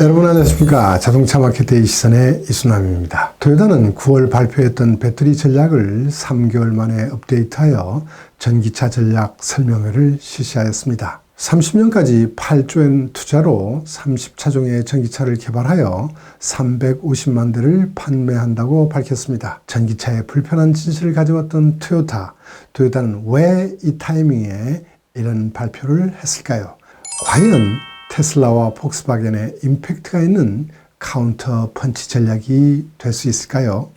여러분 안녕하십니까. 자동차 마케트의 시선의 이순남입니다. 토요타는 9월 발표했던 배터리 전략을 3개월 만에 업데이트하여 전기차 전략 설명회를 실시하였습니다. 30년까지 8조엔 투자로 30차종의 전기차를 개발하여 350만 대를 판매한다고 밝혔습니다. 전기차의 불편한 진실을 가져왔던 토요타는 왜 이 타이밍에 이런 발표를 했을까요? 과연 테슬라와 폭스바겐의 임팩트가 있는 카운터 펀치 전략이 될 수 있을까요?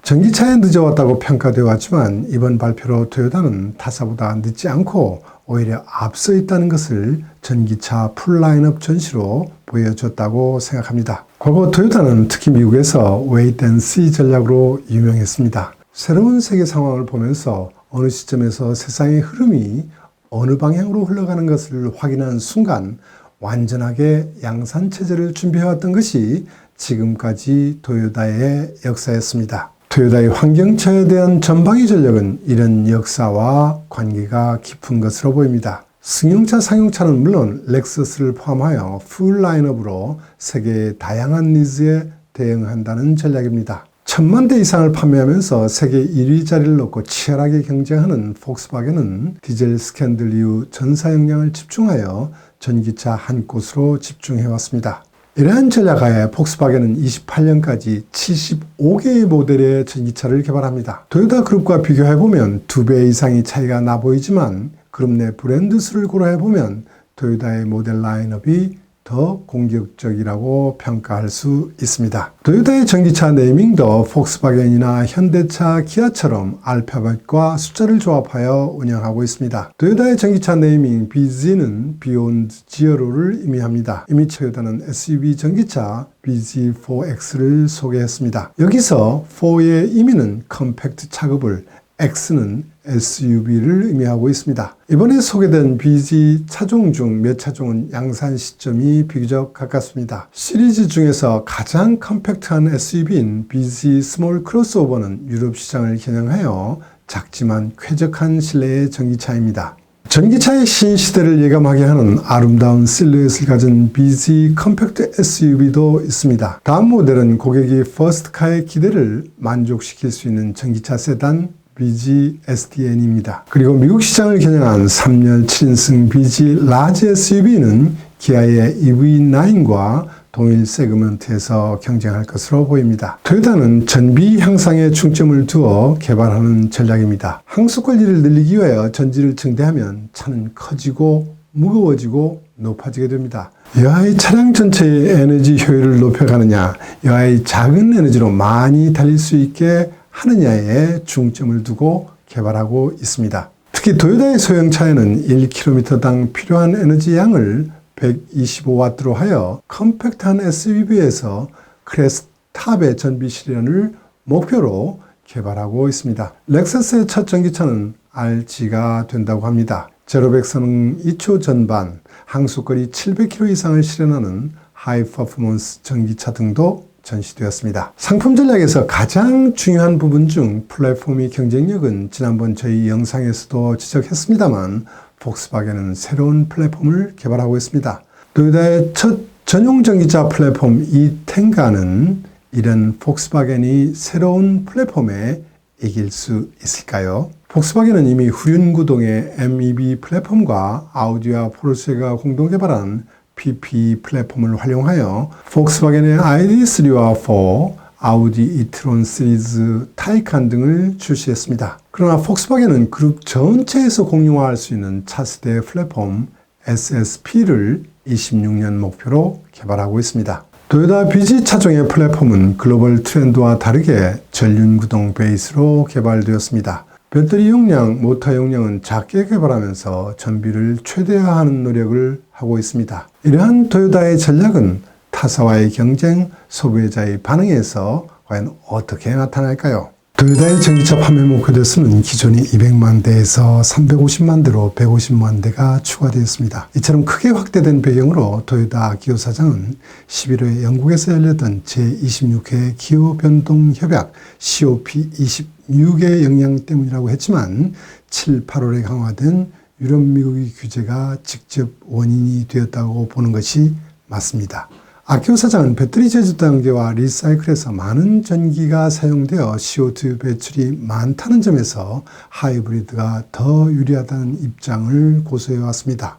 전기차에 늦어왔다고 평가되어 왔지만 이번 발표로 토요타는 타사보다 늦지 않고 오히려 앞서 있다는 것을 전기차 풀 라인업 전시로 보여줬다고 생각합니다. 과거 토요타는 특히 미국에서 웨이트 앤 시 전략으로 유명했습니다. 새로운 세계 상황을 보면서 어느 시점에서 세상의 흐름이 어느 방향으로 흘러가는 것을 확인하는 순간 완전하게 양산체제를 준비해왔던 것이 지금까지 토요타의 역사였습니다. 토요타의 환경차에 대한 전방위 전략은 이런 역사와 관계가 깊은 것으로 보입니다. 승용차, 상용차는 물론 렉서스를 포함하여 풀 라인업으로 세계의 다양한 니즈에 대응한다는 전략입니다. 1000만 대 이상을 판매하면서 세계 1위 자리를 놓고 치열하게 경쟁하는 폭스바겐은 디젤 스캔들 이후 전사 역량을 집중하여 전기차 한 곳으로 집중해왔습니다. 이러한 전략하에 폭스바겐은 28년까지 75개의 모델의 전기차를 개발합니다. 토요타 그룹과 비교해보면 2배 이상의 차이가 나 보이지만 그룹 내 브랜드 수를 고려해보면 토요타의 모델 라인업이 더 공격적이라고 평가할 수 있습니다. 토요타의 전기차 네이밍도 폭스바겐이나 현대차, 기아처럼 알파벳과 숫자를 조합하여 운영하고 있습니다. 토요타의 전기차 네이밍 BZ는 Beyond Zero를 의미합니다. 이미 토요타는 SUV 전기차 BZ4X를 소개했습니다. 여기서 4의 의미는 컴팩트 차급을, X는 SUV를 의미하고 있습니다. 이번에 소개된 BZ 차종 중 몇 차종은 양산 시점이 비교적 가깝습니다. 시리즈 중에서 가장 컴팩트한 SUV인 BZ 스몰 크로스오버는 유럽 시장을 겨냥하여 작지만 쾌적한 실내의 전기차입니다. 전기차의 신시대를 예감하게 하는 아름다운 실루엣을 가진 BZ 컴팩트 SUV도 있습니다. 다음 모델은 고객이 퍼스트카의 기대를 만족시킬 수 있는 전기차 세단 BZ SDN입니다. 그리고 미국 시장을 겨냥한 3열 7인승 BZ 라지 SUV는 기아의 EV9과 동일 세그먼트에서 경쟁할 것으로 보입니다. 토요타는 전비 향상에 중점을 두어 개발하는 전략입니다. 항속 거리를 늘리기 위하여 전지를 증대하면 차는 커지고 무거워지고 높아지게 됩니다. 여하의 차량 전체의 에너지 효율을 높여가느냐, 여하의 작은 에너지로 많이 달릴 수 있게 하느냐에 중점을 두고 개발하고 있습니다. 특히 토요타의 소형차에는 1km당 필요한 에너지 양을 125W로 하여 컴팩트한 SUV에서 클래스 탑의 전비 실현을 목표로 개발하고 있습니다. 렉서스의 첫 전기차는 RG가 된다고 합니다. 제로백 성능 2초 전반, 항속거리 700km 이상을 실현하는 하이 퍼포먼스 전기차 등도 전시되었습니다. 상품 전략에서 가장 중요한 부분 중 플랫폼의 경쟁력은 지난번 저희 영상에서도 지적했습니다만 폭스바겐은 새로운 플랫폼을 개발하고 있습니다. 토요타의 첫 전용 전기차 플랫폼 E10가는 이런 폭스바겐이 새로운 플랫폼에 이길 수 있을까요? 폭스바겐은 이미 후륜구동의 MEB 플랫폼과 아우디와 포르쉐가 공동 개발한 PP 플랫폼을 활용하여 폭스바겐의 ID3와 4, 아우디 이트론 시리즈 타이칸 등을 출시했습니다. 그러나 폭스바겐은 그룹 전체에서 공용화할 수 있는 차세대 플랫폼 SSP를 26년 목표로 개발하고 있습니다. 토요타 BZ 차종의 플랫폼은 글로벌 트렌드와 다르게 전륜구동 베이스로 개발되었습니다. 배터리 용량, 모터 용량은 작게 개발하면서 전비를 최대화하는 노력을 하고 있습니다. 이러한 토요타의 전략은 타사와의 경쟁, 소비자의 반응에서 과연 어떻게 나타날까요? 토요타의 전기차 판매 목표 대수는 기존의 200만 대에서 350만 대로 150만 대가 추가되었습니다. 이처럼 크게 확대된 배경으로 토요타 아키오 사장은 11월 영국에서 열렸던 제26회 기후변동협약 COP26의 영향 때문이라고 했지만 7, 8월에 강화된 유럽, 미국의 규제가 직접 원인이 되었다고 보는 것이 맞습니다. 아키오 사장은 배터리 제조 단계와 리사이클에서 많은 전기가 사용되어 CO2 배출이 많다는 점에서 하이브리드가 더 유리하다는 입장을 고수해 왔습니다.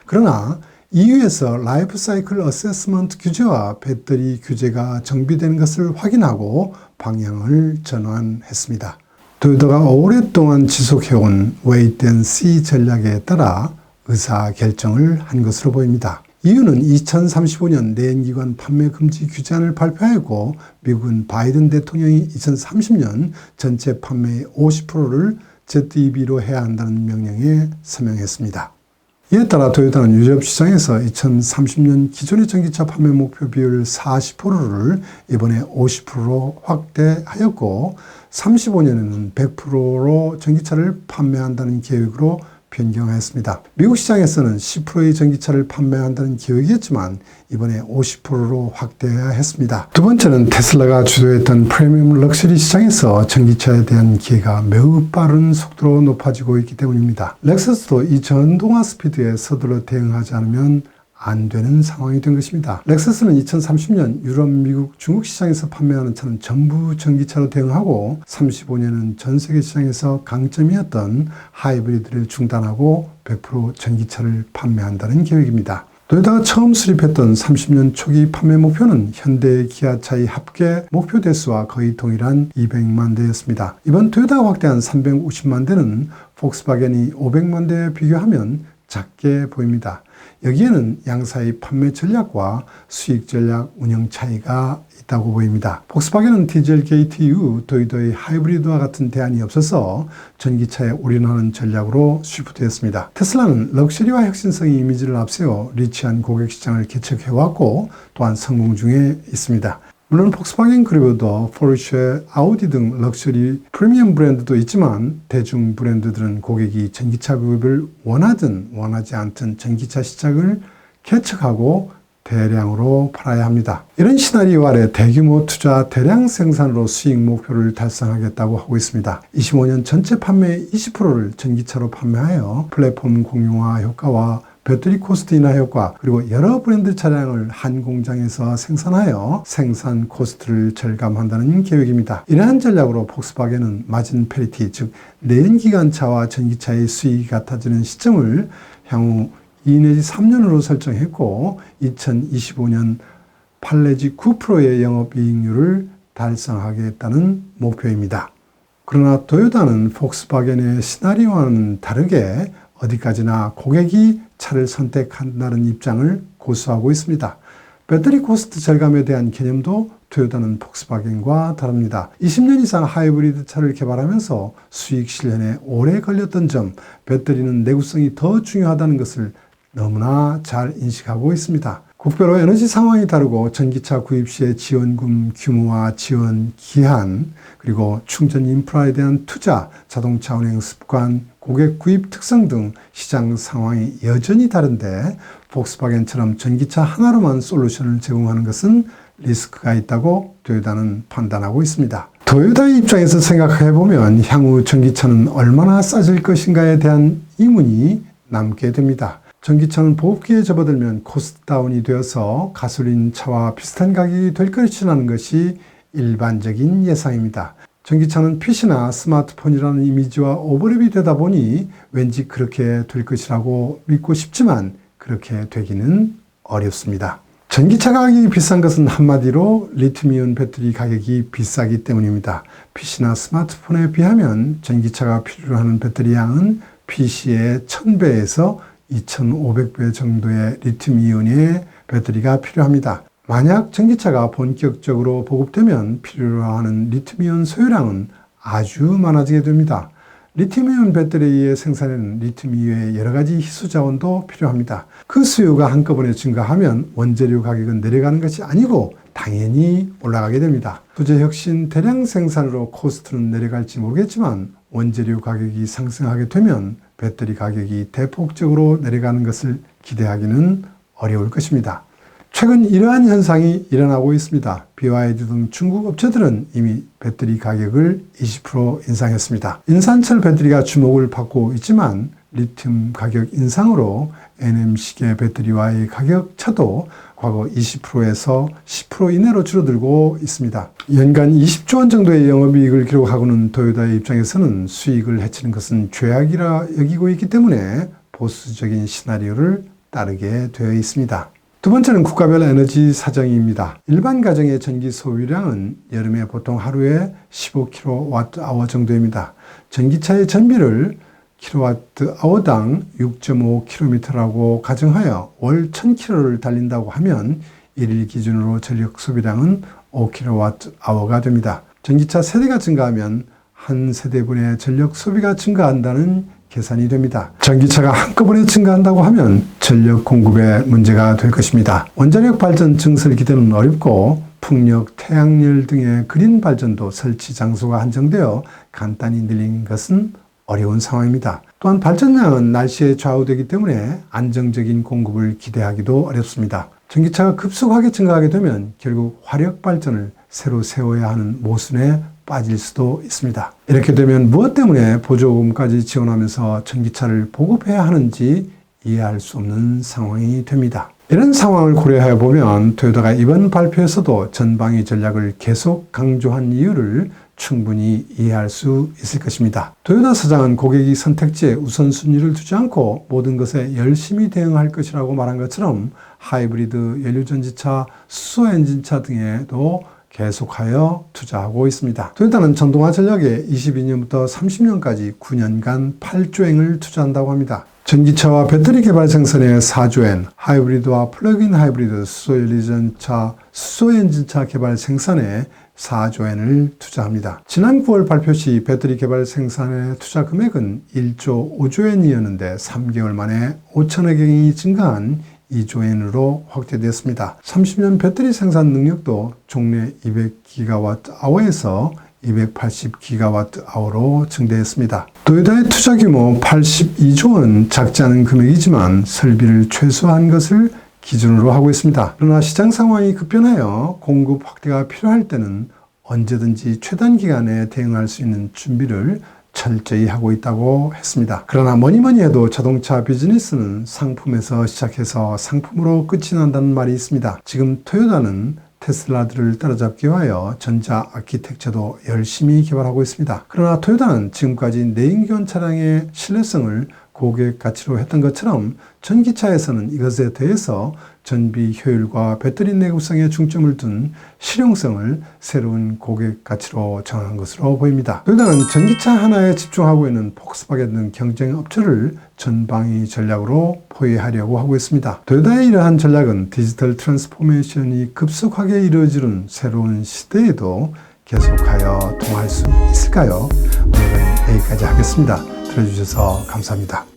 그러나 EU에서 라이프 사이클 어세스먼트 규제와 배터리 규제가 정비되는 것을 확인하고 방향을 전환했습니다. 토요타가 오랫동안 지속해온 Wait and See 전략에 따라 의사결정을 한 것으로 보입니다. EU는 2035년 내연기관 판매 금지 규제안을 발표하였고 미국은 바이든 대통령이 2030년 전체 판매의 50%를 ZEV로 해야 한다는 명령에 서명했습니다. 이에 따라 토요타는 유럽 시장에서 2030년 기존의 전기차 판매 목표 비율 40%를 이번에 50%로 확대하였고 35년에는 100%로 전기차를 판매한다는 계획으로 변경하였습니다. 미국 시장에서는 10%의 전기차를 판매한다는 계획이었지만 이번에 50%로 확대해야 했습니다. 두 번째는 테슬라가 주도했던 프리미엄 럭셔리 시장에서 전기차에 대한 기회가 매우 빠른 속도로 높아지고 있기 때문입니다. 렉서스도 이 전동화 스피드에 서둘러 대응하지 않으면 안 되는 상황이 된 것입니다. 렉서스는 2030년 유럽, 미국, 중국 시장에서 판매하는 차는 전부 전기차로 대응하고 35년은 전 세계 시장에서 강점이었던 하이브리드를 중단하고 100% 전기차를 판매한다는 계획입니다. 토요타가 처음 수립했던 30년 초기 판매 목표는 현대 기아차의 합계 목표 대수와 거의 동일한 200만 대였습니다. 이번 토요타가 확대한 350만 대는 폭스바겐이 500만 대에 비교하면 작게 보입니다. 여기에는 양사의 판매 전략과 수익 전략 운영 차이가 있다고 보입니다. 폭스바겐은 디젤 게이트 이후 토요타의 하이브리드와 같은 대안이 없어서 전기차에 올인하는 전략으로 쉬프트했습니다. 테슬라는 럭셔리와 혁신성의 이미지를 앞세워 리치한 고객 시장을 개척해왔고 또한 성공 중에 있습니다. 물론 폭스바겐 그룹에도 포르쉐, 아우디 등 럭셔리 프리미엄 브랜드도 있지만 대중 브랜드들은 고객이 전기차 구입을 원하든 원하지 않든 전기차 시장을 개척하고 대량으로 팔아야 합니다. 이런 시나리오 아래 대규모 투자 대량 생산으로 수익 목표를 달성하겠다고 하고 있습니다. 25년 전체 판매의 20%를 전기차로 판매하여 플랫폼 공용화 효과와 배터리 코스트 인하 효과 그리고 여러 브랜드 차량을 한 공장에서 생산하여 생산 코스트를 절감한다는 계획입니다. 이러한 전략으로 폭스바겐은 마진 페리티 즉 내연기관차와 전기차의 수익이 같아지는 시점을 향후 2 내지 3년으로 설정했고 2025년 8 내지 9%의 영업이익률을 달성하겠다는 목표입니다. 그러나 토요타는 폭스바겐의 시나리오와는 다르게 어디까지나 고객이 차를 선택한다는 입장을 고수하고 있습니다. 배터리 코스트 절감에 대한 개념도 토요타는 폭스바겐과 다릅니다. 20년 이상 하이브리드 차를 개발하면서 수익 실현에 오래 걸렸던 점, 배터리는 내구성이 더 중요하다는 것을 너무나 잘 인식하고 있습니다. 국별로 에너지 상황이 다르고 전기차 구입 시의 지원금 규모와 지원 기한, 그리고 충전 인프라에 대한 투자, 자동차 운행 습관, 고객 구입 특성 등 시장 상황이 여전히 다른데 폭스바겐처럼 전기차 하나로만 솔루션을 제공하는 것은 리스크가 있다고 토요타는 판단하고 있습니다. 토요타의 입장에서 생각해보면 향후 전기차는 얼마나 싸질 것인가에 대한 의문이 남게 됩니다. 전기차는 보급기에 접어들면 코스트 다운이 되어서 가솔린 차와 비슷한 가격이 될 것이라는 것이 일반적인 예상입니다. 전기차는 PC나 스마트폰이라는 이미지와 오버랩이 되다 보니 왠지 그렇게 될 것이라고 믿고 싶지만 그렇게 되기는 어렵습니다. 전기차 가격이 비싼 것은 한마디로 리튬이온 배터리 가격이 비싸기 때문입니다. PC나 스마트폰에 비하면 전기차가 필요로 하는 배터리 양은 PC의 1000배에서 2500배 정도의 리튬이온의 배터리가 필요합니다. 만약 전기차가 본격적으로 보급되면 필요로 하는 리튬이온 소요량은 아주 많아지게 됩니다. 리튬이온 배터리의 생산에는 리튬 이외의 여러 가지 희소 자원도 필요합니다. 그 수요가 한꺼번에 증가하면 원재료 가격은 내려가는 것이 아니고 당연히 올라가게 됩니다. 소재 혁신 대량 생산으로 코스트는 내려갈지 모르겠지만 원재료 가격이 상승하게 되면 배터리 가격이 대폭적으로 내려가는 것을 기대하기는 어려울 것입니다. 최근 이러한 현상이 일어나고 있습니다. BYD 등 중국 업체들은 이미 배터리 가격을 20% 인상했습니다. 인산철 배터리가 주목을 받고 있지만 리튬 가격 인상으로 NM식의 배터리와의 가격 차도 과거 20%에서 10% 이내로 줄어들고 있습니다. 연간 20조 원 정도의 영업이익을 기록하고는 토요타의 입장에서는 수익을 해치는 것은 죄악이라 여기고 있기 때문에 보수적인 시나리오를 따르게 되어 있습니다. 두 번째는 국가별 에너지 사정입니다. 일반 가정의 전기 소비량은 여름에 보통 하루에 15kWh 정도입니다. 전기차의 전비를 kWh당 6.5km라고 가정하여 월 1000km를 달린다고 하면 일일 기준으로 전력 소비량은 5kWh가 됩니다. 전기차 세대가 증가하면 한 세대분의 전력 소비가 증가한다는 계산이 됩니다. 전기차가 한꺼번에 증가한다고 하면 전력 공급에 문제가 될 것입니다. 원자력 발전 증설 기대는 어렵고 풍력, 태양열 등의 그린 발전도 설치 장소가 한정되어 간단히 늘리는 것은 어려운 상황입니다. 또한 발전량은 날씨에 좌우되기 때문에 안정적인 공급을 기대하기도 어렵습니다. 전기차가 급속하게 증가하게 되면 결국 화력 발전을 새로 세워야 하는 모순에 빠질 수도 있습니다. 이렇게 되면 무엇 때문에 보조금까지 지원하면서 전기차를 보급해야 하는지 이해할 수 없는 상황이 됩니다. 이런 상황을 고려해 보면 토요타가 이번 발표에서도 전방위 전략을 계속 강조한 이유를 충분히 이해할 수 있을 것입니다. 토요타 사장은 고객이 선택지에 우선순위를 두지 않고 모든 것에 열심히 대응할 것이라고 말한 것처럼 하이브리드, 연료전지차, 수소엔진차 등에도 계속하여 투자하고 있습니다. 토요타는 전동화 전략에 22년부터 30년까지 9년간 8조엔을 투자한다고 합니다. 전기차와 배터리 개발 생산에 4조엔, 하이브리드와 플러그인 하이브리드, 수소연료전차, 수소엔진차 개발 생산에 4조엔을 투자합니다. 지난 9월 발표 시 배터리 개발 생산의 투자 금액은 1조 5조엔이었는데 3개월 만에 5천억 엔이 증가한 2조엔으로 확대되었습니다. 30년 배터리 생산 능력도 종래 200GWh에서 280GWh로 증대했습니다. 토요타의 투자 규모 82조 원 작지 않은 금액이지만 설비를 최소화한 것을 기준으로 하고 있습니다. 그러나 시장 상황이 급변하여 공급 확대가 필요할 때는 언제든지 최단 기간에 대응할 수 있는 준비를 철저히 하고 있다고 했습니다. 그러나 뭐니 해도 자동차 비즈니스는 상품에서 시작해서 상품으로 끝이 난다는 말이 있습니다. 지금 토요타는 테슬라들을 따라잡기 위하여 전자 아키텍처도 열심히 개발하고 있습니다. 그러나 토요타는 지금까지 내연기관 차량의 신뢰성을 고객 가치로 했던 것처럼 전기차에서는 이것에 대해서 전비 효율과 배터리 내구성에 중점을 둔 실용성을 새로운 고객 가치로 정한 것으로 보입니다. 토요타는 전기차 하나에 집중하고 있는 폭스바겐 등 경쟁 업체를 전방위 전략으로 포위하려고 하고 있습니다. 토요타의 이러한 전략은 디지털 트랜스포메이션이 급속하게 이루어지는 새로운 시대에도 계속하여 통할 수 있을까요? 오늘은 여기까지 하겠습니다. 들어주셔서 감사합니다.